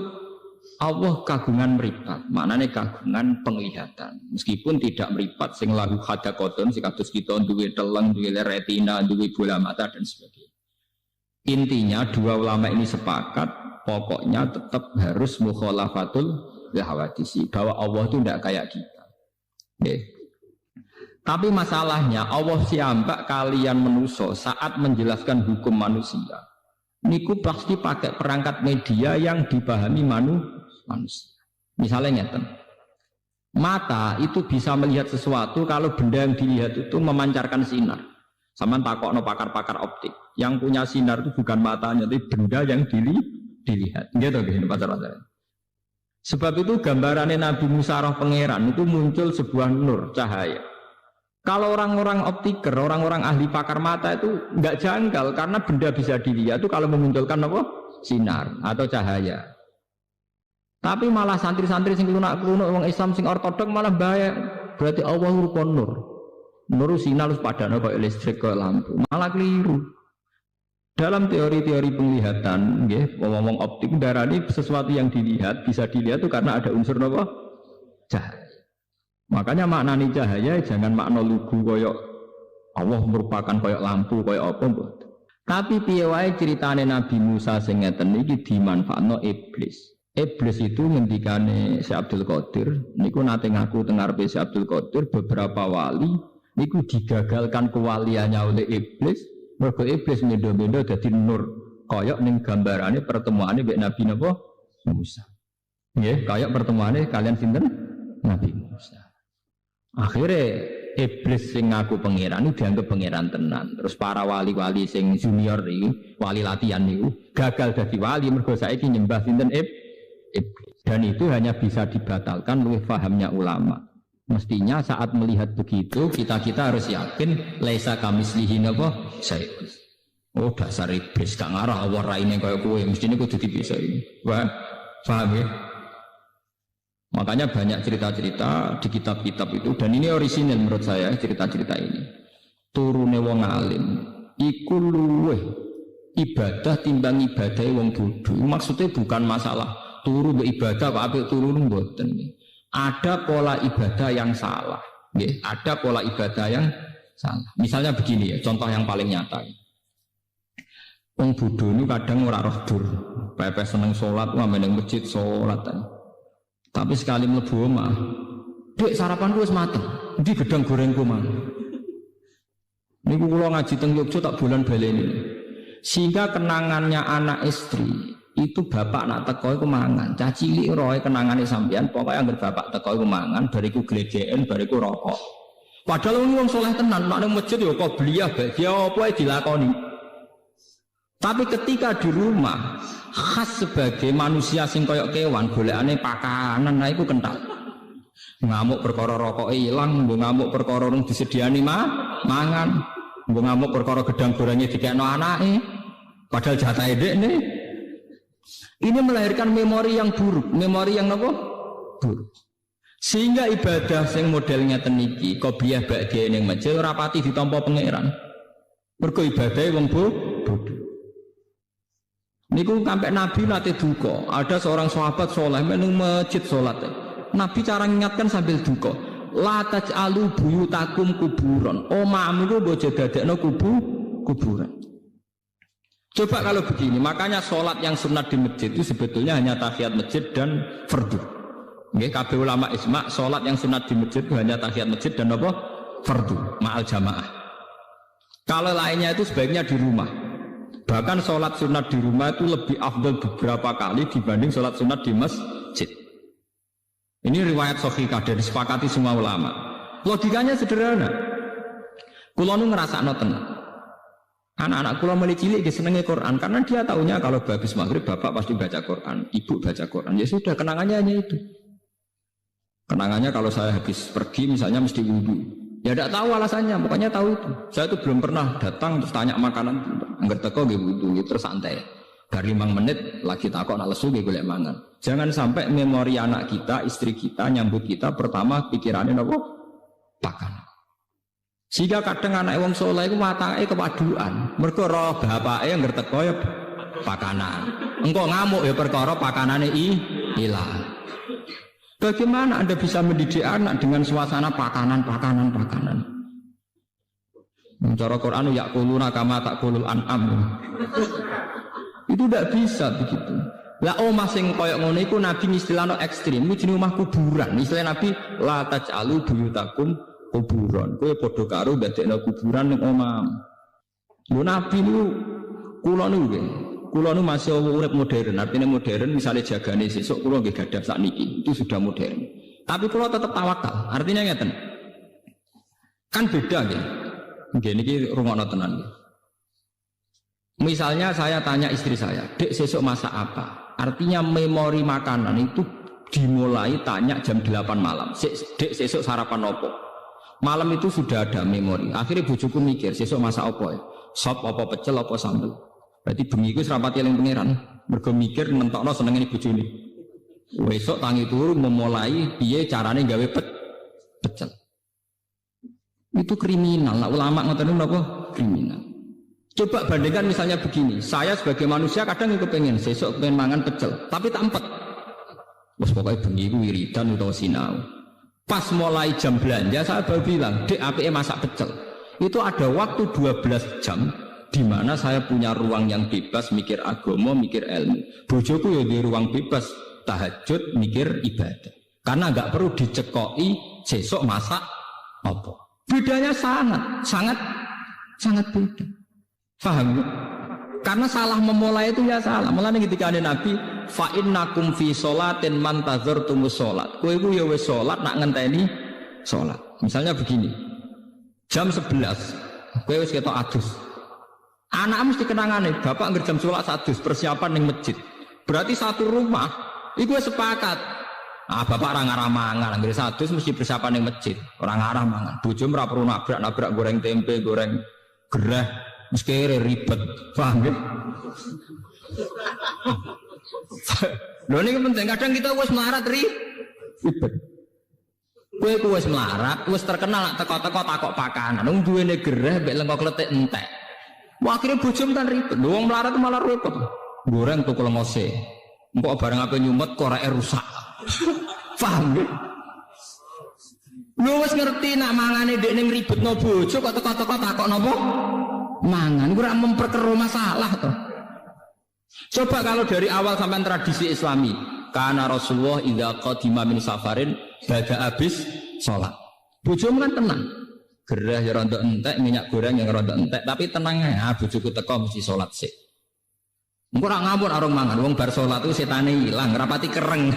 Allah kagungan mripat, maknane kagungan penglihatan. Meskipun tidak mripat sing lahu hadaqatun sing kados kita duwe teleng, duwe retina, duwe bola mata dan sebagainya. Intinya dua ulama ini sepakat pokoknya tetap harus mukhalafatul hawadisi bahwa Allah itu tidak kayak kita. Nggih. Tapi masalahnya Allah siambak kalian manusia saat menjelaskan hukum manusia. Niku pasti pakai perangkat media yang dipahami manusia. Misalnya ngeten. Mata itu bisa melihat sesuatu kalau benda yang dilihat itu memancarkan sinar. Sama takokno pakar-pakar optik. Yang punya sinar itu bukan matanya, tapi benda yang dilihat. Gitu gini pacar-pacar. Sebab itu gambarannya Nabi Musa roh pangeran itu muncul sebuah nur cahaya. Kalau orang-orang optiker, orang-orang ahli pakar mata itu nggak janggal karena benda bisa dilihat itu kalau memunculkan apa? Sinar atau cahaya. Tapi malah santri-santri sing lunak-lunak wong Islam sing ortodok malah bahaya. Berarti Allah rupa nur. Nur sinar harus padane kaya listrik kaya lampu. Malah keliru. Dalam teori-teori penglihatan, nggih, ngomong optik darani sesuatu yang dilihat bisa dilihat itu karena ada unsur apa? Cahaya. Makanya maknani cahaya jangan makna lugu koyok Allah merupakan koyok lampu koyok apa mbok. Tapi piye wae ceritane Nabi Musa sing ngeten iki dimanfaatno iblis. Iblis itu ngendikane Syekh Abdul Qadir niku nate ngaku teng ngarepe Syekh Abdul Qadir beberapa wali niku digagalkan kewaliannya oleh iblis. Mergo iblis mendo-mendo dadi nur koyok ning gambarane pertemuane mbek Nabi napa Musa. Nggih, koyok pertemuane kalian sinten? Nabi Musa. Akhirnya iblis sing ngaku pangeran itu dianggap pangeran tenan. Terus para wali-wali sing junior ini, wali latihan itu gagal jadi wali mergo saiki nyembah sinten iblis. Dan itu hanya bisa dibatalkan oleh fahamnya ulama. Mestinya saat melihat begitu kita harus yakin laisa kamislihi napa syai'un. Oh dasar iblis gak ngarah Allah raine kaya kowe mestine kudu dipisah. Wah, paham ya? Makanya banyak cerita-cerita di kitab-kitab itu dan ini orisinal menurut saya cerita-cerita ini. Turune wong alim iku luweh ibadah timbang ibadah wong bodho. Maksudnya bukan masalah turu ibadah kok apik turu mboten. Ada pola ibadah yang salah. Nggih, ada pola ibadah yang salah. Misalnya begini ya, contoh yang paling nyata. Wong bodho nu kadang ora roh dur. Pepe seneng salat wae ning masjid salat. Tapi sekali mlebu omah, "Dek, sarapanku wis mateng. Endi gedang gorengku mang?" Niku kula ngaji teng Yogyakarta tak bulan baleni. Sehingga kenangannya anak istri itu bapak nak teko iku mangan. Cah cilik roe kenangane sampean, pokoke anggere bapak teko iku mangan, bariku glegeken, bariku rokok. Padahal wong saleh tenan, nek nang masjid ya qobliyah, dia apa ae dilakoni. Tapi ketika di rumah khas sebagai manusia sing koyok kewan golekane pakanan, nah iku kental. Ngamuk perkara rokoke ilang, mbok ngamuk perkara rung disediani mangan, mbok ngamuk perkara gedang gorengnya dikekno anake. Padahal jatahe dekne. Ini melahirkan memori yang buruk, memori yang apa? Buruk. Sehingga ibadah sing modelnya teniki, qobliyah ba'diyah ning masjid ora pati ditampa pangeran. Mergo ibadahe wong bodho. Niku sampai Nabi nate duka. Ada seorang sahabat soleh menung masjid sholat. Nabi cara mengingatkan sambil duka. La taj'alu buyutakum kuburon. Omahmu ku bojo dadekno kuburan. Coba kalau begini, makanya sholat yang sunat di masjid itu sebetulnya hanya tahiyat masjid dan fardu. Nggih, kabeh ulama ijma' sholat yang sunat di masjid itu hanya tahiyat masjid dan apa? Fardu, ma'al jamaah. Kalau lainnya itu sebaiknya di rumah. Bahkan sholat sunat di rumah itu lebih afdal beberapa kali dibanding sholat sunat di masjid. Ini riwayat sahihah dan disepakati semua ulama. Logikanya sederhana. Kulo nu ngrasakno tenan. Anak-anak kulo mulai cilik senenge Quran karena dia tahunya kalau habis maghrib bapak pasti baca Quran, ibu baca Quran. Ya sudah, kenangannya hanya itu. Kenangannya kalau saya habis pergi misalnya mesti wudu. Ya tidak tahu alasannya, pokoknya tahu itu. Saya itu belum pernah datang terus tanya makanan. Angger teko nggih wudu, terus santai. Dari 5 menit lagi takok nak lesu nggih golek mangan. Jangan sampai memori anak kita, istri kita nyambut kita pertama pikirannya apa? Pakanan. Sehingga kadang anak wong saleh iku watake kepaduan. Mergo roh bapake angger teko ya pakanan. Engko ngamuk ya perkara pakanane ilang. Bagaimana Anda bisa mendidik anak dengan suasana pakanan? Cara Quran yakuluna kama takulul an'am. Itu tidak bisa begitu. Lah omah sing koyok ngono iku Nabi istilahno ekstrim, iku jenenge omah kuburan. Istilah Nabi la taj'alu buyutakum kuburan. Kowe padha karo ndadekno kuburan ning omah. Lho Nabi niku kula nu masih urip modern, artinya modern misalnya jagane sesuk kula nggih gadah sakniki, itu sudah modern. Tapi kula tetap tawakal, artinya ngeten. Kan beda nggih. Nggih niki rungokno tenan. Misalnya saya tanya istri saya, "Dek, sesuk masak apa?" Artinya memori makanan itu dimulai tanya jam 8 malam. "Dek, sesuk sarapan opo?" Malam itu sudah ada memori. Akhirnya bojoku mikir, "Sesuk masak opo ya? Sop apa pecel apa sambel?" Berarti bengi iku serapati eling pangeran. Mergo mikir mentokno senengane bojone. Besok tangi turu memulai piye carane gawe pecel. Itu kriminal. Nah, ulama ngoten napa? Kriminal. Coba bandingkan misalnya begini. Saya sebagai manusia kadang kepengen sesuk pengen mangan pecel, tapi tak empet. Wes pokoke bengi iku wiridan utawa sinau. Pas mulai jam belanja saya baru bilang, "Dek, apike masak pecel." Itu ada waktu 12 jam di mana saya punya ruang yang bebas mikir agama, mikir ilmu. Bojoku ya di ruang bebas tahajud, mikir ibadah. Karena nggak perlu dicekoki sesok masak apa. Bedanya sangat beda. Paham? Karena salah memulai itu ya salah. Mulane ketika ada Nabi, fa innakum fi sholatin man tadzartumus sholat. Kowe iku ya wis salat nak ngenteni salat. Misalnya begini. Jam 11, kowe wis ketok adus. Anak mesti kenangane, bapak ngerjam sholat sadus persiapan ning masjid. Berarti satu rumah iku sepakat. Bapak ora ngarah mangan, anggere sadus mesti persiapan ning masjid. Ora ngarah mangan. Bojo ora perlu nabrak goreng tempe, goreng gerah, mesti ribet. Paham ya? Lho niki penting, kadang kita wis melarat ribet. Kowe wis melarat, wis terkenal teko-teko takok pakanan. Wong duwene gerah mbek lengko kletik entek. Wah, akhirnya bujum kan ribet. Wong melarat malah repot. Goreng tuku lengose. Engko barang apa nyumet koreke rusak. Paham nggih? Lho wis ngerti nak mangane ndekne ngribetno bojo kok teko-teko takok napa? Mangan ora memperkeruh masalah toh. Coba kalau dari awal sampai tradisi Islami, karena Rasulullah idza qadima min safarin bada habis salat. Bojomu kan tenang. Gerah ya rontok entek, minyak goreng yang rontok entek, tapi tenang ya, bojoku teko mesti salat sik. Engko ora ngawur arung mangan, wong bar salat itu setane ilang, rapati kereng.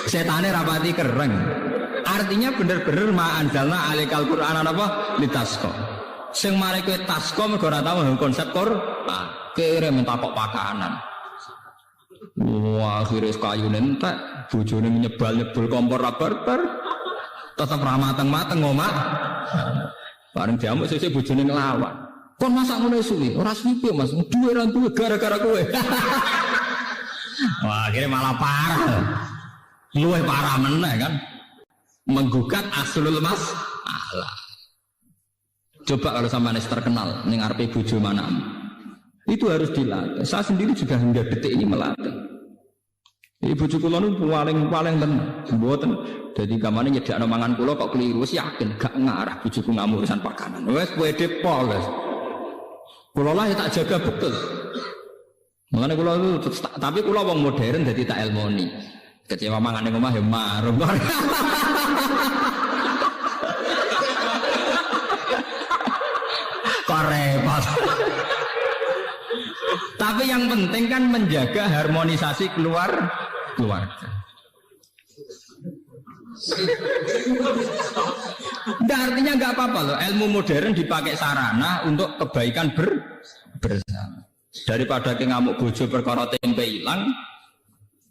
Setane rapati kereng. Artinya bener-bener ma anzalna alaikal Qur'an apa litasqa. Sing mari kowe tasqa mergo ora tau konsep Qur'an. Kere mentakok pakanan. Wah, akhirnya kayu entek, bojone nyebal-nyebul kompor barbar. Tetep ra mateng-mateng ngomah. Bareng diamuk sesuk bojone nglawan. Kon masak ngono suwi, ora suwi Mas, duwe ra duwe gara-gara kowe. Wah, akhirnya malah parah. Luwih parah meneh kan. Menggugat aslul masalah. Coba kalau sama Nes terkenal ning arepe bojo manamu. Itu harus dilatih. Saya sendiri juga hingga detik ini melatih. Ibu bojo kula nu paling tenan, mboten. Dadi gamane nyedakno mangan kula kok keliru, wis yakin gak ngarah bojoku ngamuk urusan pakanan. Wis pede pol wis. Kula lah ya tak jaga betul. Mangane kula tapi kula wong modern dadi tak elmoni. Kecewa mangane omah ya marung. Repot. Tapi yang penting kan menjaga harmonisasi keluarga. Nah, artinya nggak apa-apa loh. Ilmu modern dipakai sarana untuk kebaikan bersama. Daripada ke ngamuk bojo perkara tempe hilang,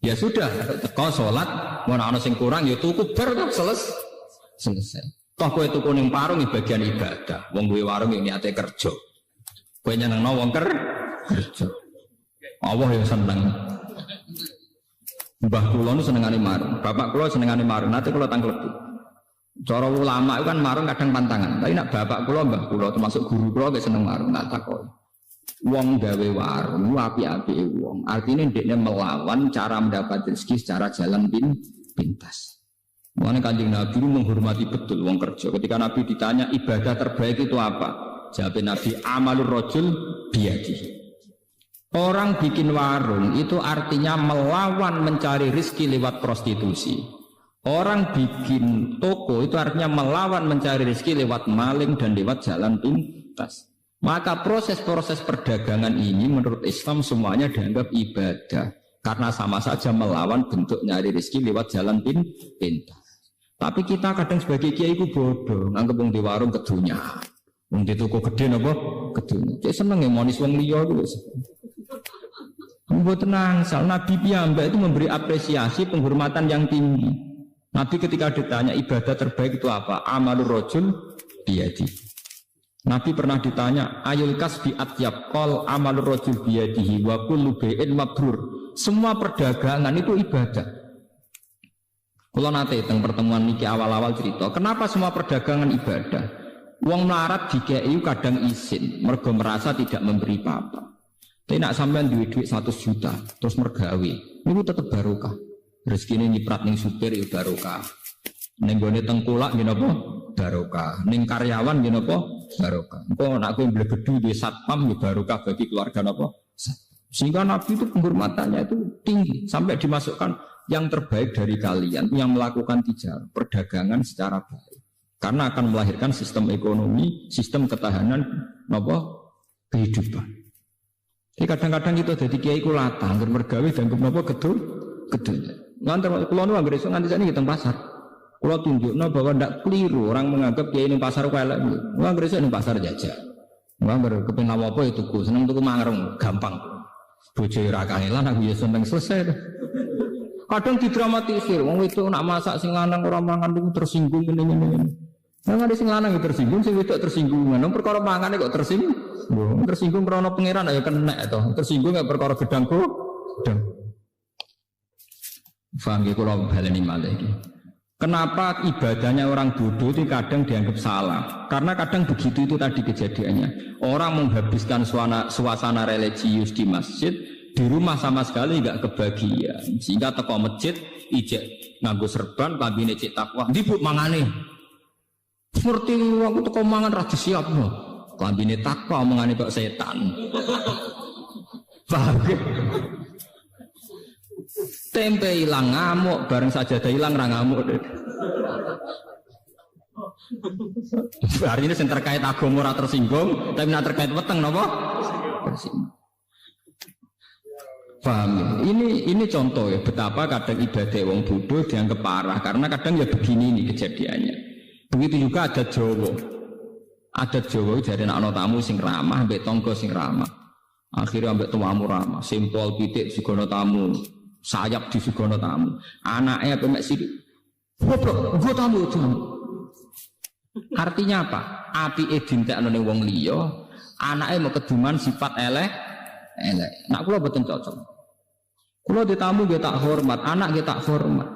ya sudah. Teko sholat, mau ana sing kurang ya tuku bar selesai. Toh kowe tuku ning warung iki bagian ibadah. Wong duwe warung iki niate kerja. Kowe nyenengno wong kerja. Allah yang seneng. Mbah kula nu senengane marung, bapak kula senengane marung. Nate kula tangklepi. Cara ulama itu kan marung kadang pantangan. Tapi nak bapak kula, mbah kula termasuk guru kula gak seneng marung, tak takoki. Wong gawe warung api-api wong. Artinya ndekne melawan cara mendapat rezeki secara jalan pintas. Mengenai Kanjeng Nabi menghormati betul wong kerja. Ketika Nabi ditanya ibadah terbaik itu apa? Jawab Nabi amalur rajul biyadihi. Orang bikin warung itu artinya melawan mencari rezeki lewat prostitusi. Orang bikin toko itu artinya melawan mencari rezeki lewat maling dan lewat jalan pintas. Maka proses-proses perdagangan ini menurut Islam semuanya dianggap ibadah. Karena sama saja melawan bentuk nyari rezeki lewat jalan pintas. Tapi kita kadang sebagai kiai itu bodoh, nganggep wong di warung kedunya, wong di toko gede napa kedunya. Cek seneng ya monis wong liya itu. Mbok tenang, sal Nabi piyambak itu memberi apresiasi penghormatan yang tinggi. Nabi ketika ditanya ibadah terbaik itu apa? Amalur rajul biyadi. Nabi pernah ditanya ayul kasbi atyab qol amalur rajul biyadihi wa kullu bai'in mabrur. Semua perdagangan itu ibadah. Kalau nanti tentang pertemuan niki awal-awal cerita, kenapa semua perdagangan ibadah? Wong melarat di KIU kadang izin, mergo merasa tidak memberi apa-apa. Tapi nak sampean duit 100 juta, terus mergawe, itu tetap barokah. Rezeki ini nyiprat ning supir itu barokah. Ning gone tengkulak gini apa? Barokah. Ning karyawan gini apa? Barokah. Engko nak kowe mblebedu di satpam ya barokah bagi keluarga apa? Sehingga Nabi itu penghormatannya itu tinggi sampai dimasukkan yang terbaik dari kalian yang melakukan tijarah perdagangan secara baik karena akan melahirkan sistem ekonomi, sistem ketahanan kehidupan. Jadi kadang-kadang itu jadi kiai kulata, angger mergawe dianggap gedul. Ngantar kula nu anggere nganti sakniki teng pasar. Kula tunjukno bahwa ndak keliru orang menganggap kiai ning pasar ku elek. Kula anggere ning pasar jajak. Angger kepen apa ya tuku, seneng tuku mangreng, gampang. Bojo ora kangelan aku ya seneng selesai. Kadang didramatisir, wong itu nak masak sing lanang ora mangan niku tersinggung ngene. Nang ada sing lanang tersinggung, sing wedok tersinggung. Nang perkara mangane kok tersinggung. Tersinggung krana pangeran ya kena to. Tersinggung gak perkara gedangku. Paham ge kula baleni malih iki. Kenapa ibadahnya orang bodoh itu kadang dianggap salah? Karena kadang begitu itu tadi kejadiannya. Orang menghabiskan suasana religius di masjid, di rumah sama sekali nggak kebagian. Sehingga teko masjid, ijek nganggo serban, kabine cek takwa, dibut mangane. Seperti waktu teko mangan rada siap loh. Kabine takwa mangane kok setan. Paham? Tempe hilang ngamuk, bareng sajadah hilang ra ngamuk. Hari ini yang terkait agama ora tersinggung, tapi nak terkait weteng napa? Tersinggung. Paham ya? Ini contoh ya betapa kadang ibadah wong bodoh dianggap parah karena kadang ya begini ini kejadiannya. Begitu juga ada Jawa. Ada Jawa dari anak tamu sing ramah, ambek tonggo sing ramah. Akhirnya ambek tuamu ramah, simpel pitik sigono tamu. Sayap di sugono tamu, anaknya pemek sidik, goblok, gue tamu itu. Artinya apa? Api edintek none wong liya, anaknya mau keduman sifat elek. Nak kula boten cocok. Kula ditamu nggih tak hormat, anak nggih tak hormat.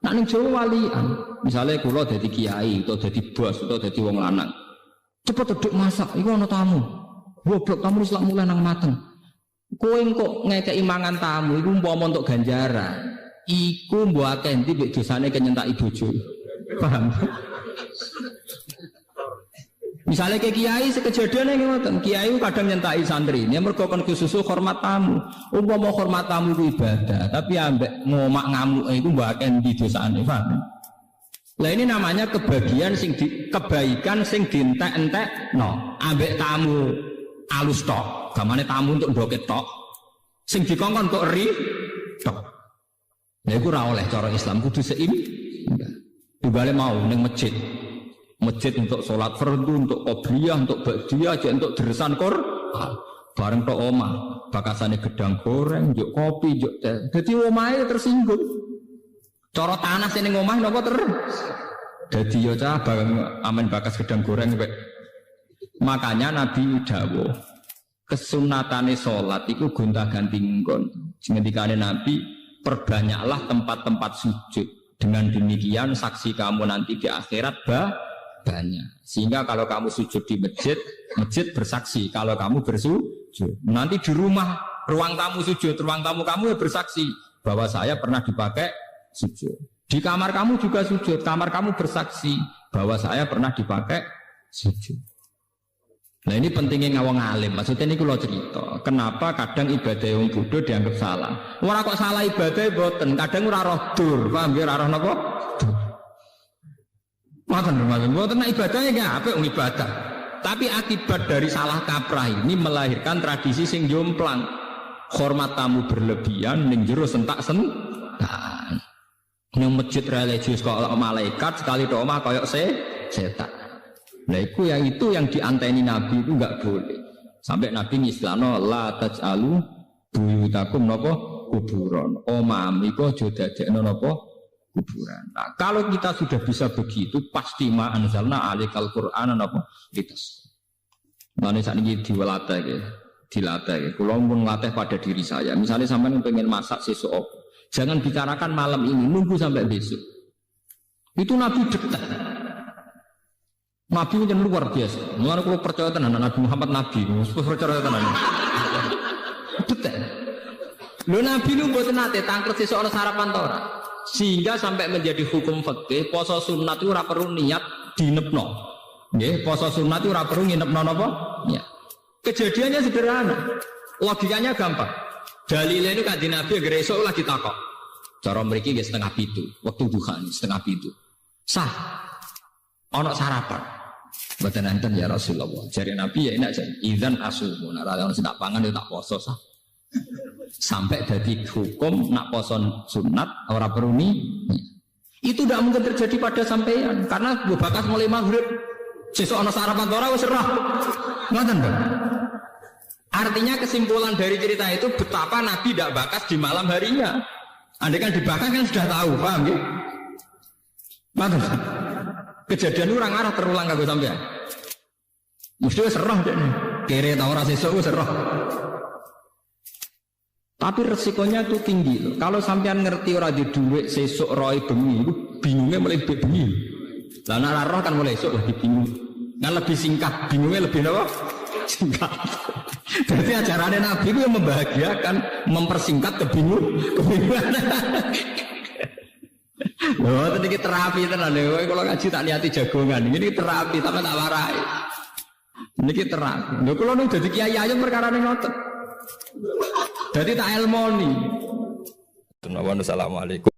Nak ning Jawa walian, misalnya kula dadi kiai atau dadi bos atau dadi wong lanang. Cepet duduk masak, iku ana tamu. Goblok tamu wis lak mulai nang mateng. Kowe kok ngekeki mangan tamu iku umpama untuk ganjaran. Iku mbok akeh ndi mek dosane kenyentaki bojo. Paham? Misalnya ke kiai sekejadiannya ngoten, kiai kadang nyentaki santri, ini mergo kon khususu hormat tamu. Umpama hormat tamu itu ibadah, tapi ambek ngomak ngamuk iku mbok akeh ndi dosane, paham? Lah ini namanya kebaikan sing dientek-entekno. Ambek tamu alus tok. Gamane tamu untuk ndoket tok. Sing dikongkon kok eri tok. Lha iku ora oleh cara Islam kudu seimbang. Dibale mau ning masjid. Masjid untuk sholat fardu, untuk qobliyah, untuk ba'diyah, aja untuk deresan Quran. Bareng tok omah, bakasane gedang goreng, njuk kopi, njuk teh. Dadi omahe tersinggung. Cara tanah sing ning omah napa dadi yo cah bareng amen bakas gedang goreng kok. Makanya Nabi dawuh kesunatane sholat itu gonta-ganti nggon. Ngendikane Nabi, perbanyaklah tempat-tempat sujud. Dengan demikian saksi kamu nanti di akhirat banyak. Sehingga kalau kamu sujud di masjid, masjid bersaksi. Kalau kamu bersujud, nanti di rumah ruang tamu sujud, ruang tamu kamu ya bersaksi bahwa saya pernah dipakai sujud. Di kamar kamu juga sujud, kamar kamu bersaksi bahwa saya pernah dipakai sujud. Nah ini pentingnya ngawang alim. Maksudnya ini kalau cerita, kenapa kadang ibadah yang bodoh dianggap salah. Orang kok salah ibadah boten, kadang ora roh dur, paham ya, ora roh napa? Maten boten ibadahnya nggak apa ibadah. Tapi akibat dari salah kaprah ini melahirkan tradisi sing jomplang. Hormat tamu berlebihan ning jero sentak-sentak. Ning masjid religius kok malaikat sekali do omah koyok setan. Nah itu yang dianteni Nabi itu enggak boleh. Sampai Nabi ngislano la taj'alu buyutakum napa kuburan. Omam iku aja dadekno napa kuburan. Nah, kalau kita sudah bisa begitu pasti ma anzalna alikal qur'ana napa litas. Mane sakniki dilatih nggih. Dilatih nggih. Kula pun latih pada diri saya. Misalnya sampean pengen masak sesuk apa, jangan bicarakan malam ini, nunggu sampai besok. Itu Nabi dekat. Nabi itu luar biasa. Mulane kalau percaya tenan Nabi Muhammad Nabi, percaya tenan. Betul. Lho Nabi lu mboten nate tangklet sesuk ana sarapan ta ora. Sehingga sampai menjadi hukum fikih, poso sunat itu ora perlu niat dinepno. Nggih, poso sunat itu ora perlu nginepno napa? Ya. Kejadiannya sederhana. Logikanya gampang. Dalile itu kanjeng Nabi anggere esuk lagi takok. Cara mriki nggih 6:30, wektu duha 6:30. Sah. Ana sarapan. Mboten enten ya Rasulullah. Jare Nabi ya enak jare. Idzan asumu. Nek ora ono tak pangan ya tak poso sah. Sampai dadi hukum nak poso sunat ora perlu ni. Itu tidak mungkin terjadi pada sampean karena Bu Bakas mulai maghrib sesuk ana sarapan ora wis roh. Ngoten to. Artinya kesimpulan dari cerita itu betapa Nabi tidak bakas di malam harinya. Andai kan dibakar kan sudah tahu, paham ya? Ngoten. Kejadian itu orang arah terulang kagak sampean. Mesti wis roh dene. Kere ta ora sesuk wis roh. Tapi resikonya itu tinggi loh. Kalau sampean ngerti ora di duit sesuk roy bengi, bingungnya mulai bengi. Lah nek roh kan mulai esuk lagi bingung. Nah lebih singkat, bingungnya lebih apa? Singkat. Berarti ajarannya Nabi itu yang membahagiakan, mempersingkat kebingungan. Loh, tadi kita terapi tenan lho. Kalau ngaji tak niati jagongan. Ini terapi tapi tak warai. Ini kita terapi. Lho kalau nu dadi kiai aja perkara ning ngoten. Dadi tak elmoni. Assalamualaikum.